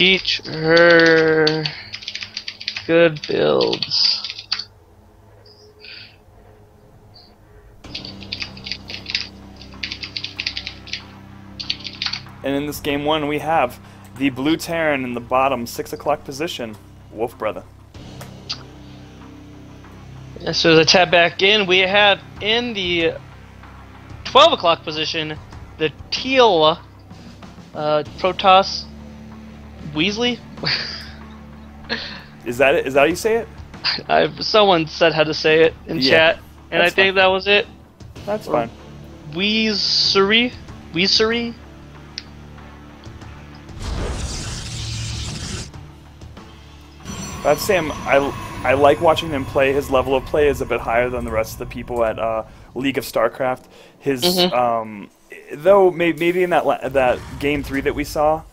teach her good builds. And in this game 1, we have the blue Terran in the bottom 6 o'clock position, Wolfbrother. And so as I tap back in, we have in the 12 o'clock position the teal Protoss Weasley. Is that it? Is that how you say it? Someone said how to say it in chat, and I think that was it. That's fine. Uesuri? Uesuri? I'd say I like watching him play. His level of play is a bit higher than the rest of the people at League of Starcraft. His though maybe in that game 3 that we saw,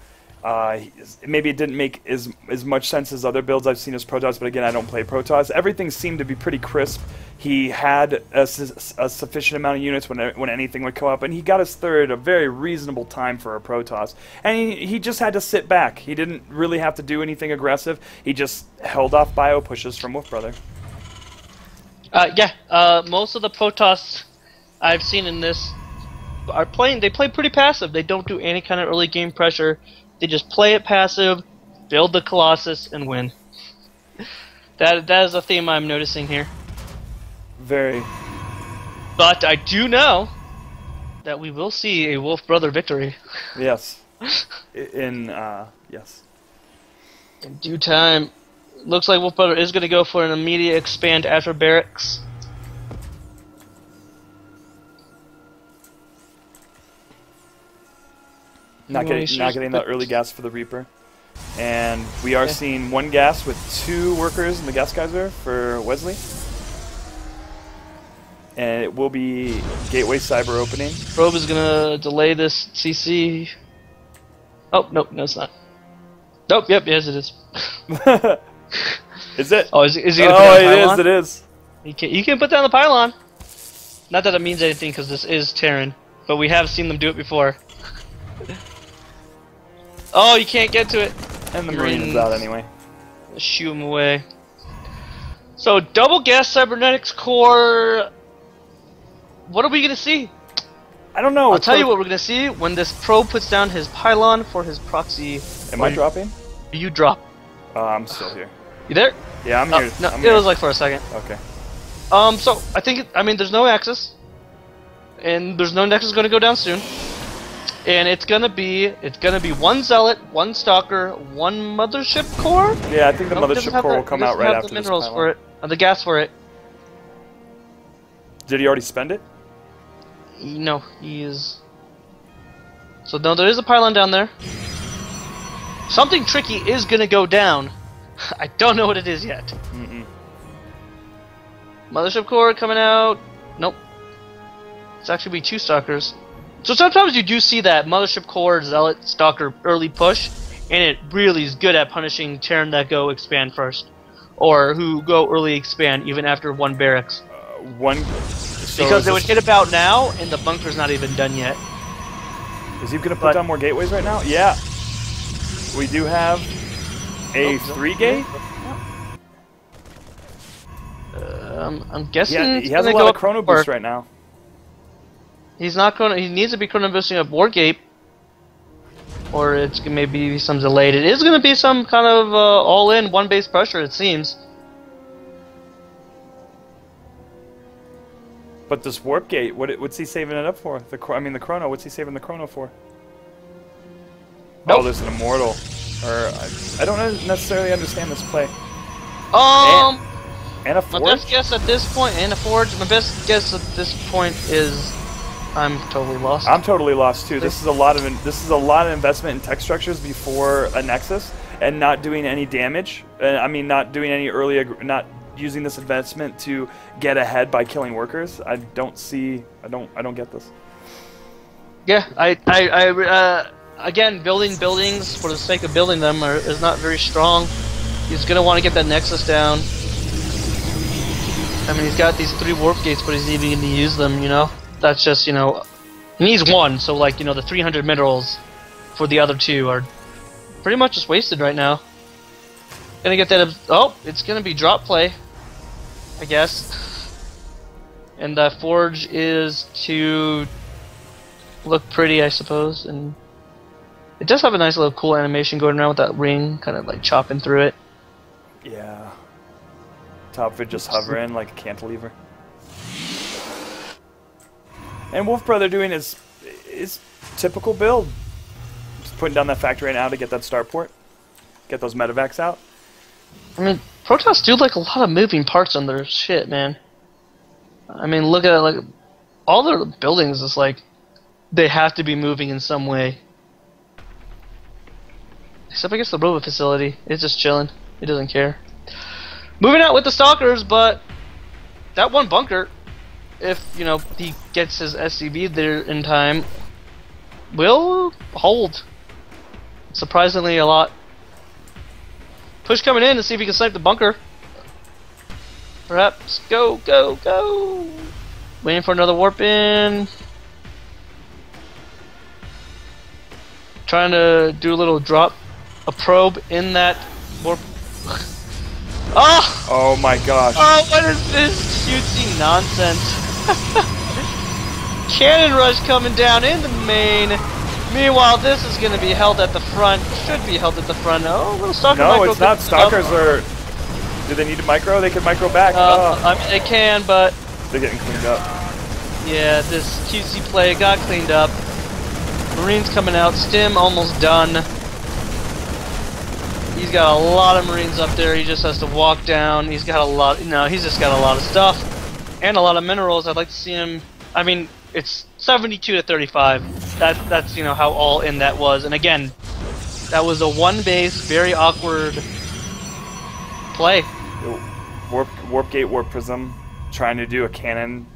maybe it didn't make as much sense as other builds I've seen as Protoss. But again, I don't play Protoss. Everything seemed to be pretty crisp. He had a sufficient amount of units when anything would come up, and he got his third a very reasonable time for a Protoss. And he just had to sit back. He didn't really have to do anything aggressive. He just held off bio pushes from Wolfbrother. Most of the Protoss I've seen in this they play pretty passive. They don't do any kind of early game pressure. They just play it passive, build the Colossus, and win. That is a theme I'm noticing here. Very. But I do know that we will see a Wolfbrother victory. Yes. Yes. In due time. Looks like Wolfbrother is going to go for an immediate expand after barracks. Not getting that early gas for the Reaper. And we are seeing 1 gas with 2 workers in the gas geyser for Wesley. And it will be Gateway Cyber opening. Probe is going to delay this CC. Oh, nope, no it's not. Nope, yep, yes it is. Is it? Oh, is he going to put down the pylon? It is. You can put down the pylon. Not that it means anything because this is Terran, but we have seen them do it before. Oh, you can't get to it. And the Marine is out anyway. Shoo him away. So, double gas cybernetics core. What are we going to see? I don't know. I'll tell you what we're going to see when this probe puts down his pylon for his proxy. Am I dropping? You drop. I'm still here. You there? Yeah, I'm here. No, it was like for a second. Okay. So, I think, there's no axis. And there's no nexus going to go down soon. And it's gonna be 1 zealot, 1 stalker, 1 mothership core. Yeah, I think the mothership core will come out right after the this minerals pylon. for it, the gas for it. Did he already spend it? No, he is. So no, there is a pylon down there. Something tricky is gonna go down. I don't know what it is yet. Mothership core coming out. Nope. It's actually be 2 stalkers. So sometimes you do see that Mothership Core, Zealot, Stalker early push, and it really is good at punishing Terran that go expand first. Or who go early expand even after 1 barracks. Because they would hit about now, and the bunker's not even done yet. Is he going to put down more gateways right now? Yeah. We do have a 3 gate. I'm guessing he has a lot of chrono boost right now. He's not going. He needs to be chrono boosting up Wargate, or it's maybe some delayed. It is going to be some kind of all-in 1 base pressure, it seems. But this warp gate, what's he saving it up for? The chrono. What's he saving the chrono for? Nope. Oh, there's an immortal. Or I don't necessarily understand this play. And a forge. My best guess at this point, and a forge. My best guess at this point is. I'm totally lost. I'm totally lost too. This is a lot of investment in tech structures before a nexus, and not doing any damage. Not doing any early, not using this investment to get ahead by killing workers. I don't get this. Yeah, again, building buildings for the sake of building them is not very strong. He's gonna want to get that nexus down. He's got these 3 warp gates, but he's even going to use them. That's just, he needs 1, so the 300 minerals for the other 2 are pretty much just wasted right now. Gonna get that. Oh, it's gonna be drop play, I guess. And that forge is to look pretty, I suppose. And it does have a nice little cool animation going around with that ring, kind of like chopping through it. Yeah. Top of it just hovering like a cantilever. And Wolfbrother doing his typical build. Just putting down that factory now to get that starport. Get those medevacs out. I mean, Protoss do like a lot of moving parts on their shit, man. I mean, look at like all their buildings is like they have to be moving in some way. Except I guess the robot facility is just chilling. It doesn't care. Moving out with the stalkers, but that one bunker, if you know he gets his SCV there in time, will hold surprisingly a lot. Push coming in to see if he can snipe the bunker. Perhaps go, go, go. Waiting for another warp in. Trying to do a little drop, a probe in that warp. Oh! Oh my gosh. Oh, what is this cutesy nonsense? Cannon rush coming down in the main. Meanwhile, this is going to be held at the front. Should be held at the front. Oh, little stalker no, micro. No, it's not. Stalkers are... Do they need to micro? They can micro back. I mean, they can, but... They're getting cleaned up. Yeah, this cutesy play got cleaned up. Marines coming out. Stim almost done. He's got a lot of Marines up there. He just has to walk down. He's got a lot... No, he's just got a lot of stuff. And a lot of minerals. I'd like to see him... I mean, it's 72 to 35. That's you know, how all in that was. And again, that was a one base, very awkward play. Warp gate, warp prism, trying to do a cannon.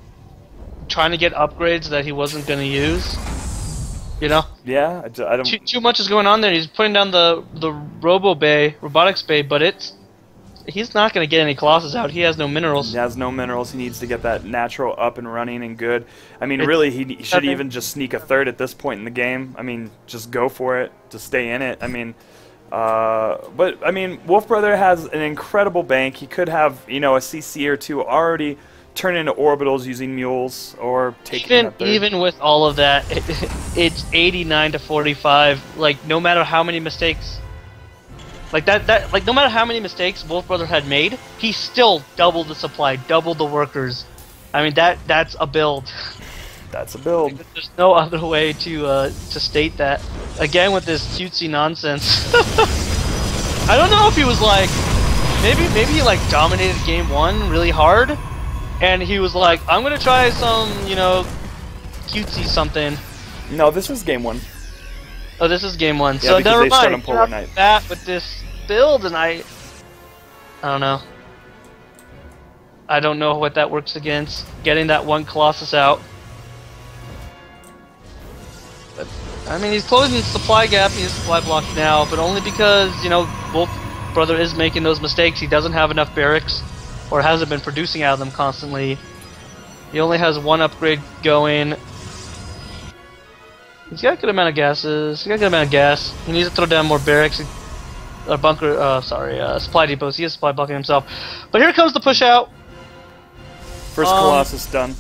Trying to get upgrades that he wasn't going to use. You know? Yeah, I don't... Too much is going on there. He's putting down the robotics bay, but he's not going to get any Colossus out. He has no minerals. He has no minerals. He needs to get that natural up and running and good. I mean, really, he should even just sneak a third at this point in the game. I mean, just go for it to stay in it. I mean, but I mean, Wolfbrother has an incredible bank. He could have, you know, a CC or two already turn into orbitals using mules or taking even with all of that, it's 89 to 45. Like, no matter how many mistakes. Like like no matter how many mistakes Wolfbrother had made, he still doubled the supply, doubled the workers. I mean that's a build. That's a build. There's no other way to state that. Again with this cutesy nonsense. I don't know if he was like maybe he like dominated game one really hard, and he was like, I'm gonna try some, you know, cutesy something. No, this was game one. Oh, this is game one. Yeah, so never mind. Polar Night. That with this build, and I don't know. I don't know what that works against. Getting that one Colossus out. But I mean, he's closing the supply gap. He has supply block now, but only because, you know, Wolfbrother is making those mistakes. He doesn't have enough barracks, or hasn't been producing out of them constantly. He only has one upgrade going. He's got a good amount of gases. He's got a good amount of gas. He needs to throw down more barracks. Supply depots. He is supply blocking himself. But here comes the push out. First Colossus done.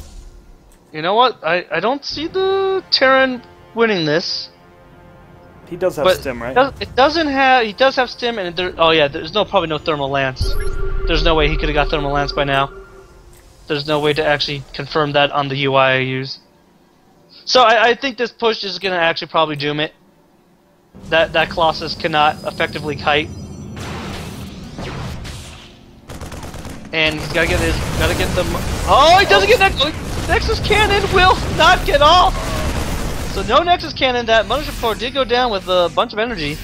You know what? I don't see the Terran winning this. He does have stim, right? It doesn't have. He does have stim, and oh yeah, there's probably no thermal lance. There's no way he could have got thermal lance by now. There's no way to actually confirm that on the UI I use. So I think this push is gonna actually probably doom it. That Colossus cannot effectively kite, and he's gotta get the. Oh, he doesn't get that. Nexus cannon will not get off. So no Nexus cannon. That Mothership Core did go down with a bunch of energy.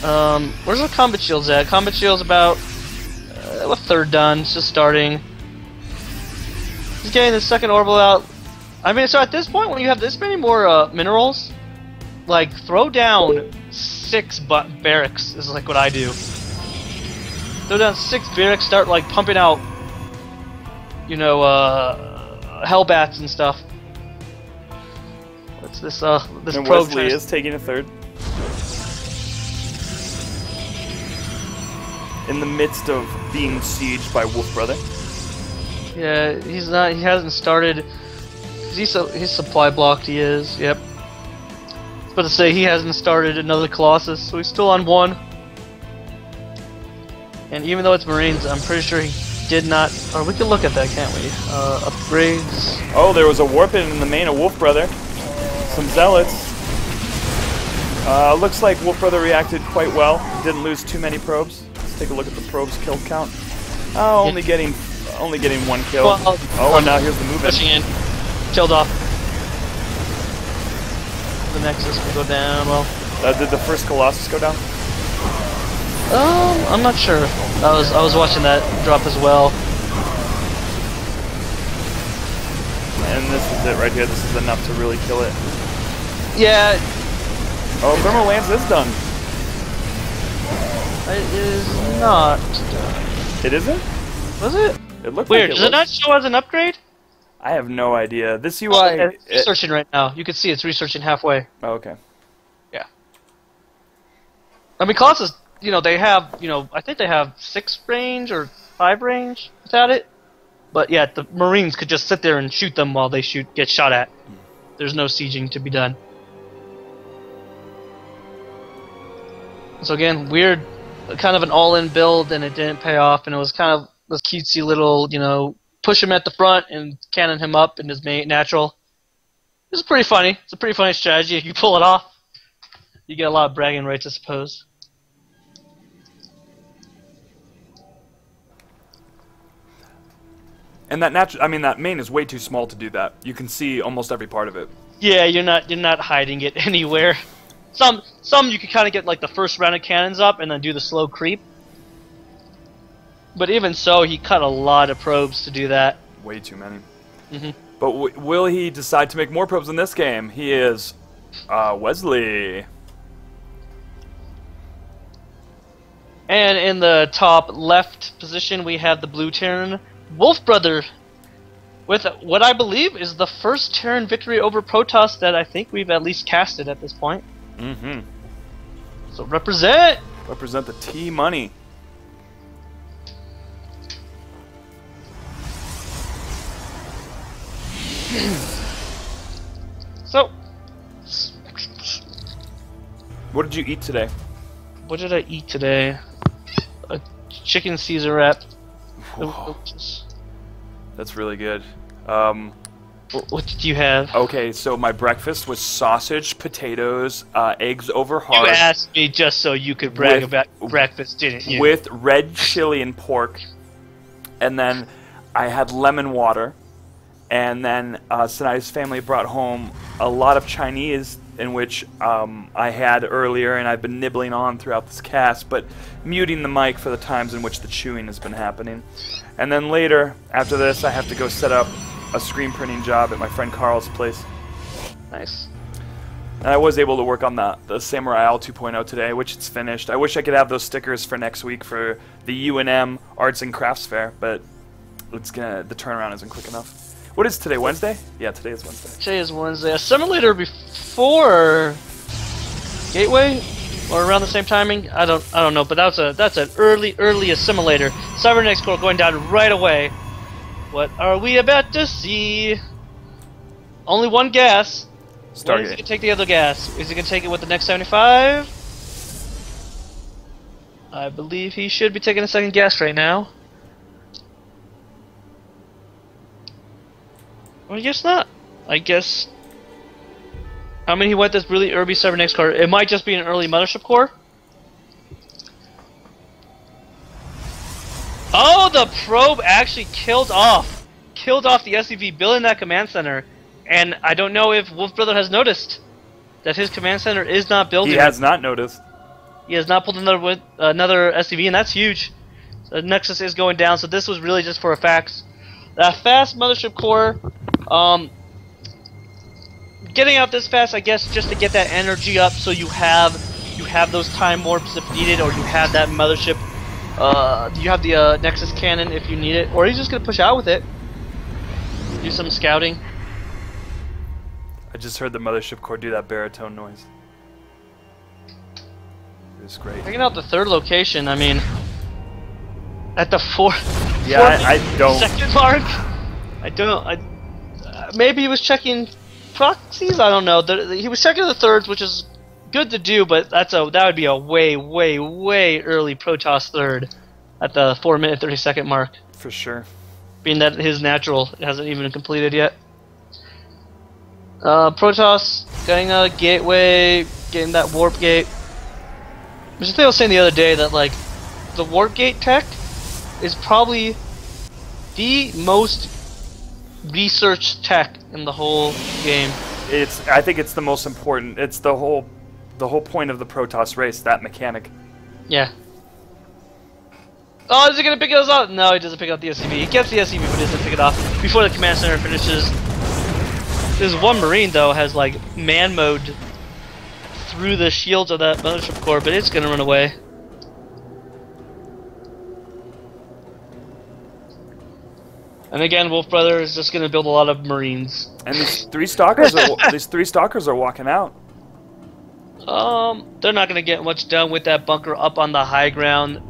Where's our combat shields at? Combat shields about a third done. It's just starting. He's getting the second orbital out. I mean, so at this point, when you have this many more minerals, like, throw down 6 barracks is like what I do. Throw down 6 barracks, start like pumping out, you know, Hellbats and stuff. What's this? This and probe Wesley is taking a third. in the midst of being sieged by Wolfbrother. Yeah, he's not. He hasn't started. He's supply blocked. He is. Yep. I was about to say he hasn't started another Colossus, so he's still on 1. And even though it's Marines, I'm pretty sure he did not. Or we can look at that, can't we? Upgrades. Oh, there was a warp in the main of Wolfbrother. Some zealots. Looks like Wolfbrother reacted quite well. Didn't lose too many probes. Let's take a look at the probes kill count. Oh, only getting 1 kill. Well, oh, and now here's the movement. Pushing in. Killed off. The Nexus will go down. Well, Did the first Colossus go down? I'm not sure. I was watching that drop as well. And this is it right here. This is enough to really kill it. Yeah. Oh, Thermal Lance is done. It is not done. It isn't? Was it? It looked Weird. like Does it not show as an upgrade? I have no idea. This UI... Oh, it's researching right now. You can see it's researching halfway. Oh, okay. Yeah. I mean, Colossus, they have, I think they have 6 range or 5 range without it. But yeah, the Marines could just sit there and shoot them while they get shot at. There's no sieging to be done. So again, weird, kind of an all-in build, and it didn't pay off, and it was kind of this cutesy little, push him at the front and cannon him up in his natural. It's pretty funny. It's a pretty funny strategy. If you pull it off, you get a lot of bragging rights, I suppose. And that main is way too small to do that. You can see almost every part of it. Yeah, you're not hiding it anywhere. Some you can kind of get like the first round of cannons up and then do the slow creep. But even so, he cut a lot of probes to do that. Way too many. Mm-hmm. But will he decide to make more probes in this game? He is Wesley. And in the top left position, we have the blue Terran, Wolfbrother, with what I believe is the first Terran victory over Protoss that I think we've at least casted at this point. Mm-hmm. So represent! Represent the T-money. So, what did you eat today? what did I eat today? A chicken Caesar wrap. Whoa. That's really good. What did you have? Okay, so my breakfast was sausage, potatoes, eggs over hard. You asked me just so you could brag about breakfast, didn't you? With red chili and pork. And then I had lemon water. And then Sanai's family brought home a lot of Chinese, in which I had earlier, and I've been nibbling on throughout this cast, but muting the mic for the times in which the chewing has been happening. And then later, after this, I have to go set up a screen printing job at my friend Carl's place. Nice. And I was able to work on the Samurai Owl 2.0 today, which it's finished. I wish I could have those stickers for next week for the UNM Arts and Crafts Fair, but the turnaround isn't quick enough. What is today, Wednesday? Yeah, today is Wednesday. Today is Wednesday. A simulator before Gateway, or around the same timing. I don't know, but that's an early assimilator. Cybernetic core going down right away. What are we about to see? Only one gas. When is he gonna take the other gas? Is he gonna take it with the next 75? I believe he should be taking a second gas right now. Well, I guess not. I guess. How many he went this really early Cybernetic core? It might just be an early mothership core. Oh, the probe actually killed off the SCV building that command center, and I don't know if Wolfbrother has noticed that his command center is not building. He has not noticed. He has not pulled another SCV, and that's huge. The Nexus is going down, so this was really just for a fax. That fast mothership core, getting out this fast, I guess, just to get that energy up, so you have those time warps if needed, or you have that mothership. You have the Nexus cannon if you need it, or he's just gonna push out with it. Do some scouting. I just heard the mothership core do that baritone noise. It was great. Taking out the third location, I mean, At the four. Yeah, I don't. Second mark. I don't. Maybe he was checking proxies. I don't know. He was checking the thirds, which is good to do, but that would be a way early Protoss third at the 4-minute 30-second mark. For sure. Being that his natural hasn't even completed yet. Protoss getting a gateway, getting that warp gate. Which I was saying the other day that like the warp gate tech is probably the most researched tech in the whole game. I think it's the most important. It's the whole point of the Protoss race, that mechanic. Yeah. Oh, is he gonna pick us up? No, he doesn't pick up the SCV. He gets the SCV, but he doesn't pick it off before the command center finishes. This one Marine though has like man mode through the shields of that mothership core, but it's gonna run away. And again, Wolfbrother is just gonna build a lot of Marines. And these three stalkers are walking out. They're not gonna get much done with that bunker up on the high ground.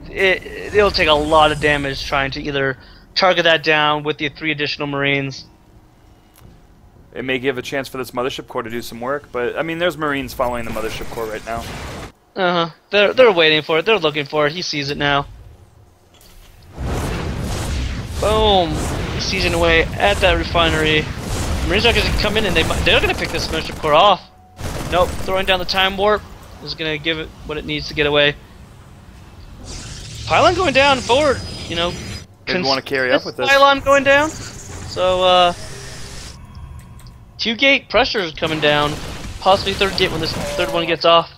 It'll take a lot of damage trying to either target that down with the 3 additional Marines. It may give a chance for this mothership core to do some work, but I mean, there's Marines following the mothership core right now. They're waiting for it. They're looking for it. He sees it now. Boom! He's sieging away at that refinery. Marines are going to come in and they're going to pick this mothership core off. Nope, throwing down the time warp is going to give it what it needs to get away. Pylon going down forward, you know. Didn't want to carry up with this. Pylon going down. So, 2 gate pressure is coming down. Possibly 3rd gate when this 3rd one gets off.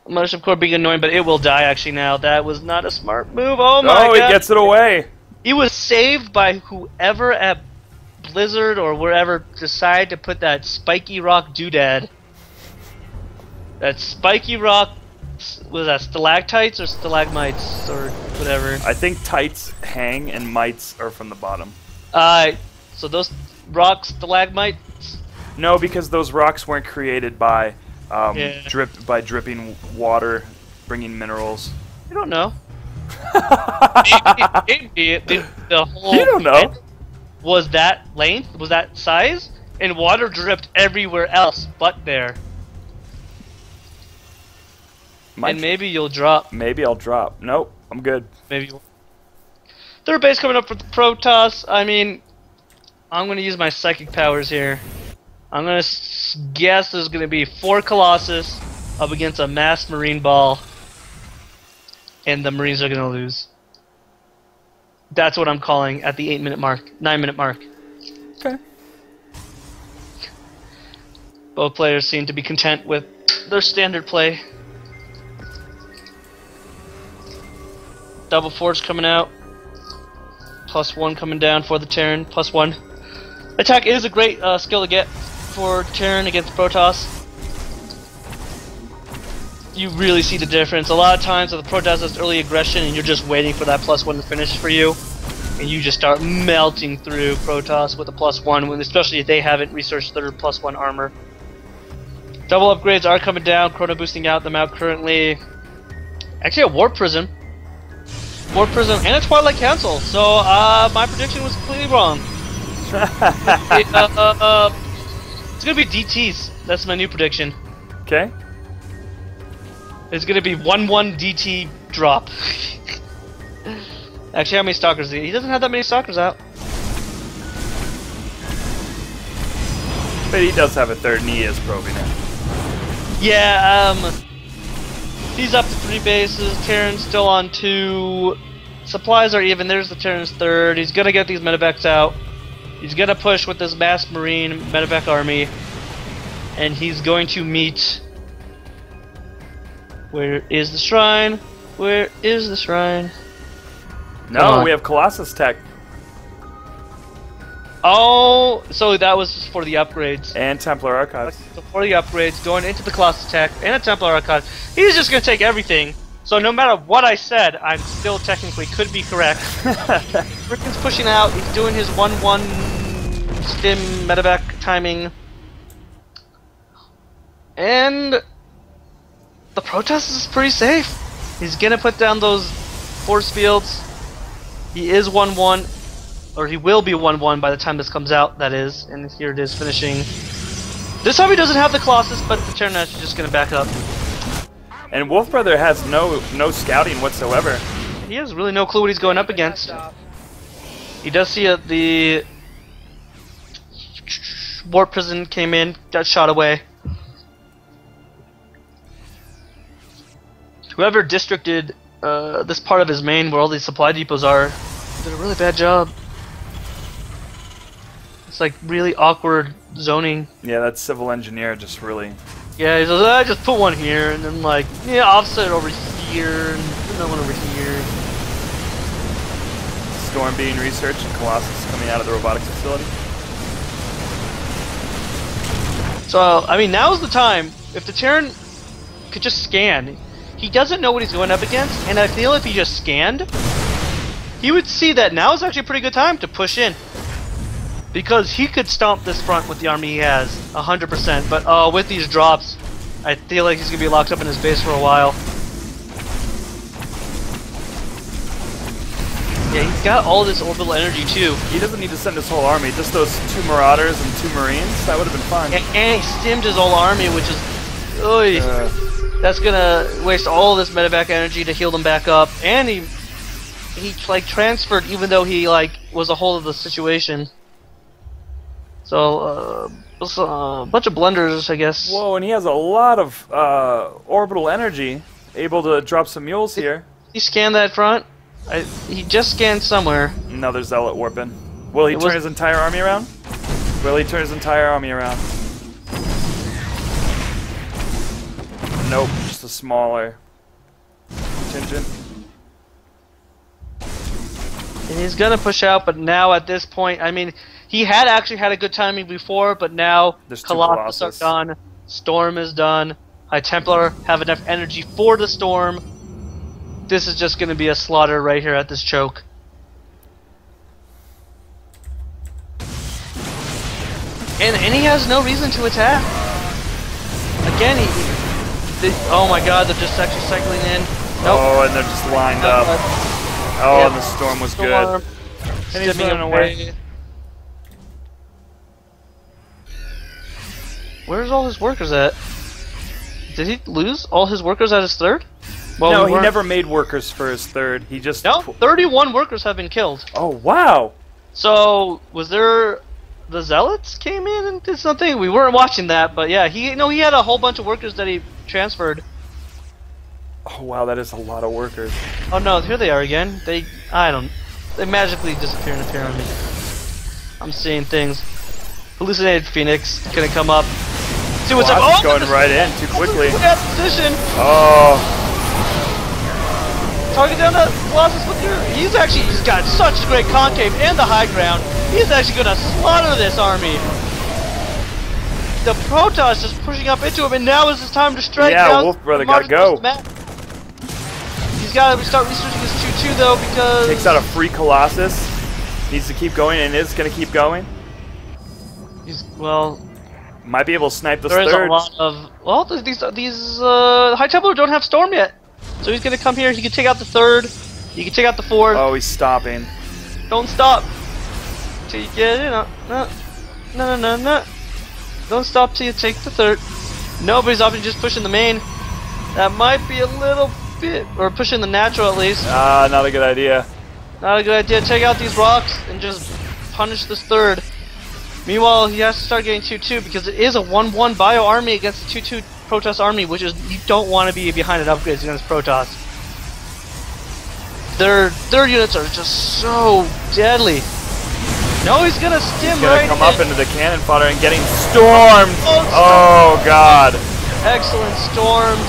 Mothership core being annoying, but it will die actually now. That was not a smart move. Oh my god. Oh, he gets it away. He was saved by whoever at Blizzard or wherever decided to put that spiky rock doodad. That spiky rock, was that stalactites or stalagmites or whatever? I think tights hang and mites are from the bottom. So those rocks, stalagmites? No, because those rocks weren't created by dripping water, bringing minerals. You don't know. maybe the whole you don't know. Was that length? Was that size? And water dripped everywhere else but there. And maybe you'll drop. Maybe I'll drop. Nope, I'm good. Maybe. Third base coming up for the Protoss. I mean, I'm going to use my psychic powers here. I'm going to guess there's going to be 4 Colossus up against a mass Marine ball. And the Marines are going to lose. That's what I'm calling at the 8-minute mark. 9-minute mark. Okay. Both players seem to be content with their standard play. Double Forge coming out. +1 coming down for the Terran. +1. Attack is a great skill to get for Terran against Protoss. You really see the difference. A lot of times with the Protoss has early aggression and you're just waiting for that +1 to finish for you. And you just start melting through Protoss with a +1, when, especially if they haven't researched their +1 armor. Double upgrades are coming down. Chrono boosting them out currently. Actually a Warp Prism. Warp Prism and a Twilight Council. So my prediction was completely wrong. It's gonna be DTs. That's my new prediction. Okay. It's gonna be 1-1 DT drop. Actually, how many stalkers? He doesn't have that many stalkers out. But he does have a 3rd and he is probing it. Yeah, he's up to 3 bases. Terran's still on 2. Supplies are even. There's the Terran's 3rd. He's gonna get these medevacs out. He's gonna push with this mass Marine medevac army. And he's going to meet... Where is the shrine? Where is the shrine? No, we have Colossus tech. Oh, so that was for the upgrades. And Templar Archives. So for the upgrades, going into the Colossus tech and a Templar Archive. He's just going to take everything. So no matter what I said, I still technically could be correct. Frickin's pushing out. He's doing his 1-1 stim medevac timing. And the Protoss is pretty safe. He's gonna put down those force fields. He is 1-1, or he will be 1-1 by the time this comes out, that is. And here it is finishing. This time he doesn't have the Colossus, but the Terranash is just gonna back up. And Wolfbrother has no scouting whatsoever. He has really no clue what he's going up against. He does see the warp prison came in, got shot away. Whoever districted this part of his main where all these supply depots are did a really bad job. It's like really awkward zoning. Yeah, that civil engineer just really... Yeah, he says, I just put one here, and then like, yeah, offset over here, and another one over here. Storm being researched and Colossus coming out of the robotics facility. So, I mean, now's the time. If the Terran could just scan, he doesn't know what he's going up against, and I feel if he just scanned, he would see that now is actually a pretty good time to push in. Because he could stomp this front with the army he has, 100%, but with these drops, I feel like he's going to be locked up in his base for a while. Yeah, he's got all this orbital energy too. He doesn't need to send his whole army, just those 2 Marauders and 2 Marines, that would have been fine. And he stimmed his whole army, which is... that's going to waste all this medevac energy to heal them back up, and he like transferred even though he like was a whole of the situation. So, a bunch of blunders, I guess. Whoa, and he has a lot of orbital energy, able to drop some mules here. He scanned that front. He just scanned somewhere. Another Zealot warping. Will he turn his entire army around? Will he turn his entire army around? Nope, just a smaller contingent. And he's gonna push out, but now at this point, I mean, he had actually had a good timing before, but now Colossus are done, Storm is done, High Templar have enough energy for the Storm. This is just gonna be a slaughter right here at this choke. And he has no reason to attack. Again, oh my god, they're just actually cycling in. Nope. Oh, and they're just lined up. Oh, yeah, and the Storm was good. And he's running away. Where's all his workers at? Did he lose all his workers at his third? Well, no, he never made workers for his third. He just... No, 31 workers have been killed. Oh, wow! So, was there... The Zealots came in and did something? We weren't watching that, but yeah, he had a whole bunch of workers that he transferred. Oh, wow, that is a lot of workers. Oh no, here they are again. They magically disappear and appear on me. I'm seeing things. Hallucinated Phoenix gonna come up. See what's up. Oh, going right in too quickly. Look at that position. Oh. Target down the Colossus with your... He's got such great concave and the high ground. He's actually gonna slaughter this army. The Protoss just pushing up into him, and now is his time to strike. Yeah, Wolfbrother gotta go. He's gotta start researching his 2-2 though, because... Takes out a free Colossus. Needs to keep going, and is gonna keep going. Well... Might be able to snipe this third. There is a lot of... Well, these High Templar don't have Storm yet. So he's gonna come here, he can take out the third, he can take out the fourth. Oh, he's stopping. Don't stop till you get it. No. Don't stop till you take the third. Nobody's opting just pushing the main. That might be a little bit, or pushing the natural at least. Not a good idea. Not a good idea. Take out these rocks and just punish this third. Meanwhile, he has to start getting 2-2 because it is a 1-1 bio army against a 2-2 Protoss army, which is, you don't want to be behind an upgrades against Protoss. Their units are just so deadly. No, he's gonna stim right in. He's gonna come up into the cannon fodder and getting stormed. Oh god. Excellent storms.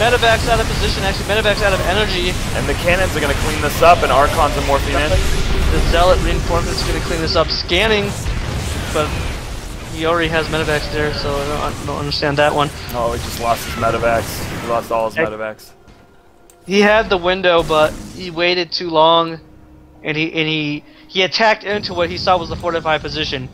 Medevac's out of position. Actually, Medevac's out of energy. And the cannons are gonna clean this up, and Archons are morphing in. The Zealot reinforcements are gonna clean this up. Scanning, but he already has Medevacs there, so I don't understand that one. Oh, he just lost his Medevacs. He lost all his Medevacs. He had the window, but he waited too long, and he attacked into what he saw was the fortified position.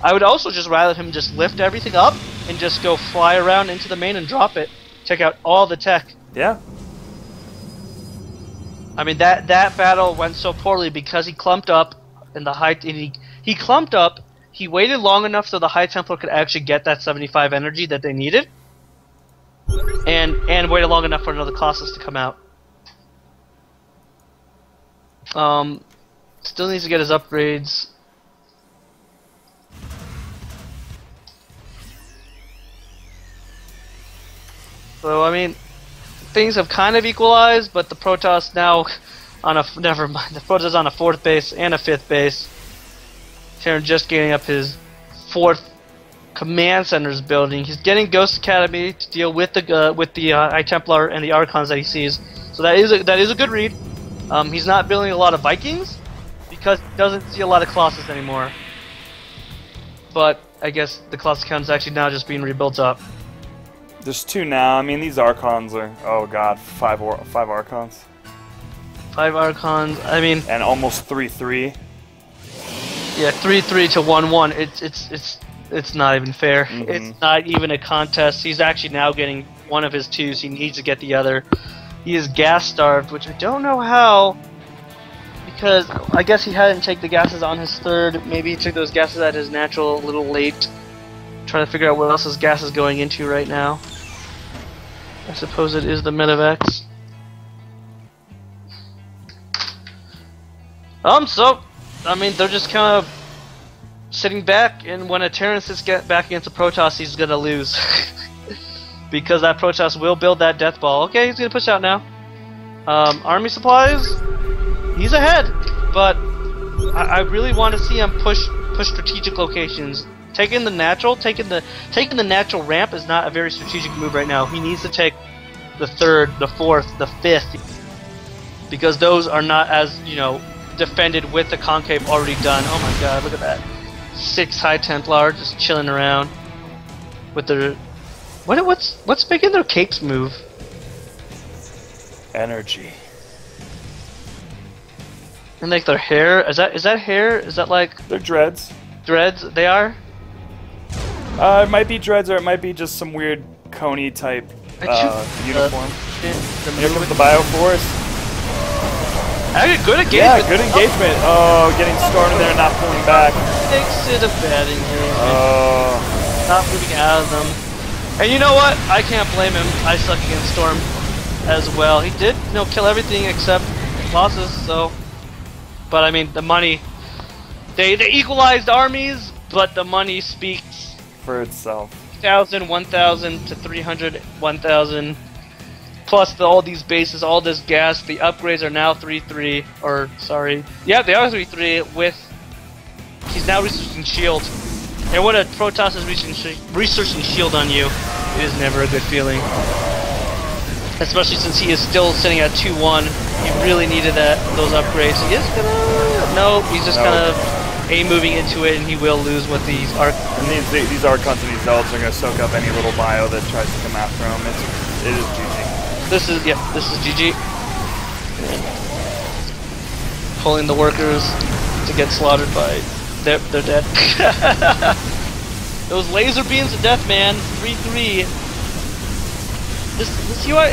I would also just rather him just lift everything up and just go fly around into the main and drop it. Check out all the tech. Yeah. I mean, that battle went so poorly because he clumped up in the high. And he clumped up. He waited long enough so the High Templar could actually get that 75 energy that they needed, and waited long enough for another Colossus to come out. Still needs to get his upgrades. So I mean, things have kind of equalized, but the Protoss now on a never mind. The Protoss on a 4th base and a 5th base. Terran just getting up his 4th command center's building. He's getting Ghost Academy to deal with the High Templar and the Archons that he sees. So that is a good read. He's not building a lot of Vikings because he doesn't see a lot of Colossus anymore. But I guess the Colossus count is actually now just being rebuilt up. There's 2 now. I mean, these Archons are, oh god, 5 Archons. 5 Archons. I mean, and almost 3-3. Yeah, 3-3 to 1-1. It's not even fair. Mm-hmm. It's not even a contest. He's actually now getting one of his 2s. He needs to get the other. He is gas starved, which I don't know how, because I guess he hadn't taken the gases on his 3rd. Maybe he took those gases at his natural a little late. Trying to figure out what else his gas is going into right now. I suppose it is the Medivacs. So I mean, they're just kind of sitting back, and when a Terran sits back against a Protoss, he's gonna lose. Because that Protoss will build that Death Ball. Okay, he's gonna push out now. Army supplies, he's ahead, but I really want to see him push strategic locations. Taking the natural ramp is not a very strategic move right now. He needs to take the 3rd, the 4th, the 5th, because those are not as, you know, defended with the concave already done. Oh my god, look at that. 6 High Templar just chilling around with their what's making their capes move? Energy. And like their hair, is that hair? Is that like they're dreads? Dreads, they are? It might be dreads, or it might be just some weird coney type uniform. Here comes the Bioforce. Good engagement. Yeah, good engagement. Oh, getting stormed there and not pulling back. Makes it a bad engagement. Not moving out of them. And you know what? I can't blame him. I suck against Storm as well. He did, you know, kill everything except losses, so. But I mean, the money. They equalized armies, but the money speaks for itself. 1,000, 1,000 to 300, 1,000. Plus all these bases, all this gas. The upgrades are now 3-3, or sorry, yeah, they are 3-3. With he's now researching shield, and when a Protoss is researching shield on you, it is never a good feeling. Especially since he is still sitting at 2-1. He really needed those upgrades. He is gonna he's just kind of moving into it, and he will lose with these Archons. And these Archons and these Zealots are gonna soak up any little bio that tries to come after him. It is GG. This is GG. Pulling the workers to get slaughtered by they're dead. Those laser beams of death, man. 3-3. This UI.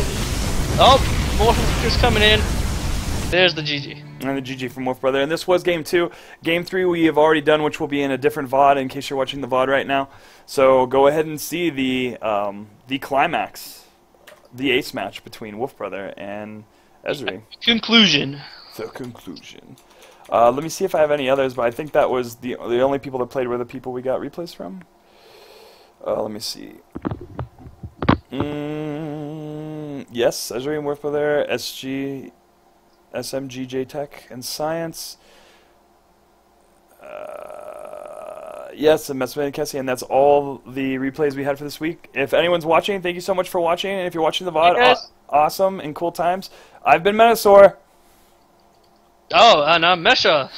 Oh, more workers coming in. There's the GG. And the GG from Wolfbrother. And this was game 2. Game 3 we have already done, which will be in a different VOD in case you're watching the VOD right now. So go ahead and see the climax. The ace match between Wolfbrother and Uesuri. Conclusion. The conclusion. Let me see if I have any others, but I think that was the only people that played were the people we got replays from. Let me see. Yes, Uesuri and Wolfbrother, SG, SMGJ Tech and Science. Yes, and Messman and Kessie, and that's all the replays we had for this week. If anyone's watching, thank you so much for watching, and if you're watching the VOD, awesome and cool times. I've been Menosaur. Oh, and I'm Mesha.